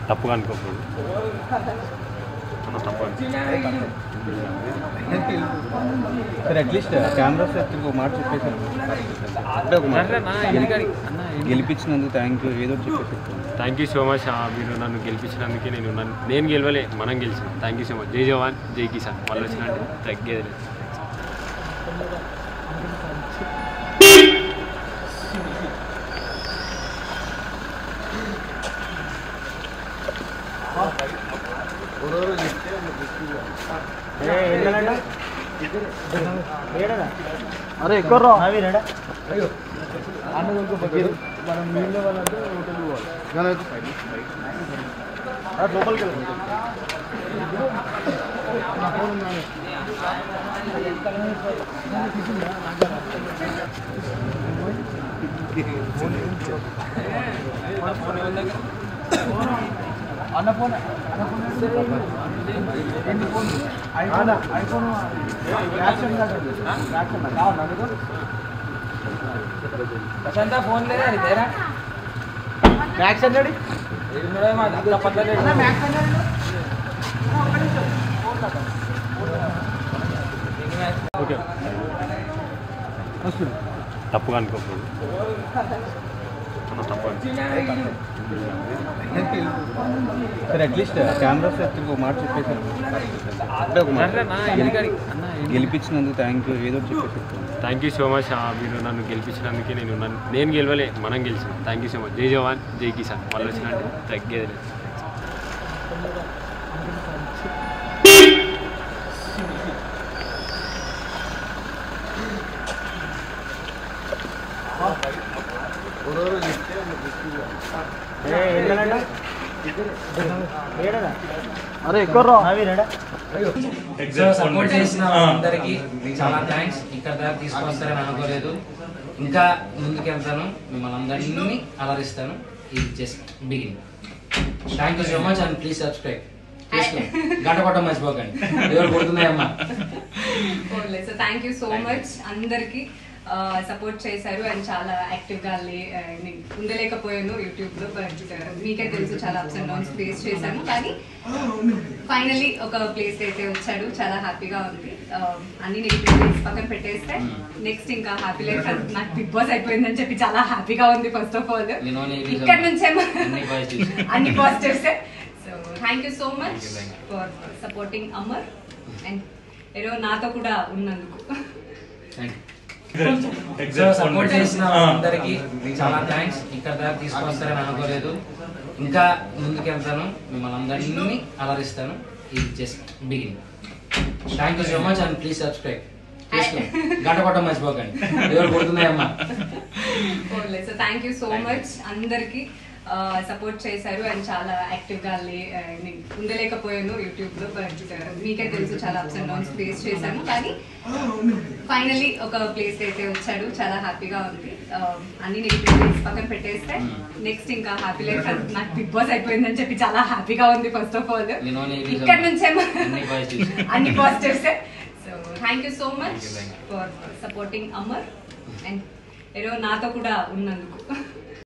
తప్పుగా అనుకోకూడదు. Sir at least cameras ఒక మాట చెప్పేసారు, గెలిపించినందుకు థ్యాంక్ యూ ఏదో చెప్పేసి. Thank you so much. మీరు నన్ను గెలిపించినందుకే నేను గెలవలే, మనం గెలిచాం. Thank you so much. జై జవాన్ జై కిసాన్. వాళ్ళు వచ్చినట్టు తగ్గేది లేదు. అరే ఎక్కువ మనం నీళ్ళ వాళ్ళంటే హోటల్ పోవాలి లోపలికి వెళ్ళాలి. అన్న ఫోన్ ఐఫోన్ ప్రశాంత ఫోన్ లేదా ఇదేరా మ్యాక్స్ అన్నాడు ఓకే తప్పుగా అనుకోకూడదు. సార్ అట్లీస్ట్ కెమెరాస్ ఒక మాట చెప్పేసారు, గెలిపించినందుకు థ్యాంక్ యూ ఏదో చెప్పేసి. Thank you so much. మీరు నన్ను గెలిపించినందుకే నేను గెలవలే, మనం గెలిచాం. Thank you so much. జై జవాన్ జై కిసాన్. వాళ్ళు వచ్చినట్టు తగ్గేది లేదు. అరే ఎక్కువ సపోర్ట్ చేసిన అందరికి చాలా థ్యాంక్స్. ఇక్కడ దాకా తీసుకొస్తారని అనుకోలేదు. ఇంకా ముందుకెళ్తాను, మిమ్మల్ని అందరినీ అలరిస్తాను. ఇది just beginning. Thank you so much and please subscribe. గంట కొట్టం మర్చిపోకండి, ఎవరు కొడుతున్నాయమ్మా. థ్యాంక్ యూ సో మచ్ అందరికి సపోర్ట్ చేశారు అండ్ చాలా యాక్టివ్గా ఉండలేకపోయాను యూట్యూబ్లో. బట్ మీకే తెలుసు చాలా అప్స్ అండ్ డౌన్స్ ఫేస్ చేశాను, కానీ ఫైనలీ ఒక ప్లేస్ అయితే వచ్చాడు. చాలా హ్యాపీగా ఉంది. అన్ని నెగిటివ్ పక్కన పెట్టేస్తే నెక్స్ట్ ఇంకా హ్యాపీ లైఫ్ నాకు బిగ్ బాస్ అయిపోయిందని చెప్పి చాలా హ్యాపీగా ఉంది. ఫస్ట్ ఆఫ్ ఆల్ ఇక్కడ నుంచే అన్ని positives. So thank you so much for supporting Amar and ఏదో నాతో కూడా ఉన్నందుకు. సపోర్ట్ చేసిన అందరికి చాలా థ్యాంక్స్. ఇక్కడ దాకా తీసుకొస్తారని అనుకోలేదు. ఇంకా ముందుకెళ్తాను, మిమ్మల్ని అందరినీ అలరిస్తాను. ఇది just beginning. Thank you so much and please subscribe. గంట కొట్టం మర్చిపోకండి, ఎవరు కొడుతున్నాయమ్మా. థ్యాంక్ యూ సో మచ్ అందరికి సపోర్ట్ చేశారు అండ్ చాలా యాక్టివ్గా ఉండలేకపోయాను యూట్యూబ్లో. బట్ మీకే తెలుసు చాలా అప్స్ అండ్ డౌన్స్ ఫేస్ చేశాను, కానీ ఫైనలీ ఒక ప్లేస్ అయితే వచ్చాడు. చాలా హ్యాపీగా ఉంది. అన్ని నెగిటివ్ పక్కన పెట్టేస్తే నెక్స్ట్ ఇంకా హ్యాపీ లైఫ్ నాకు బిగ్ బాస్ అయిపోయిందని చెప్పి చాలా హ్యాపీగా ఉంది. ఫస్ట్ ఆఫ్ ఆల్ ఇక్కడ నుంచే అన్ని positives. So thank you so much for supporting Amar and ఏదో నాతో కూడా ఉన్నందుకు.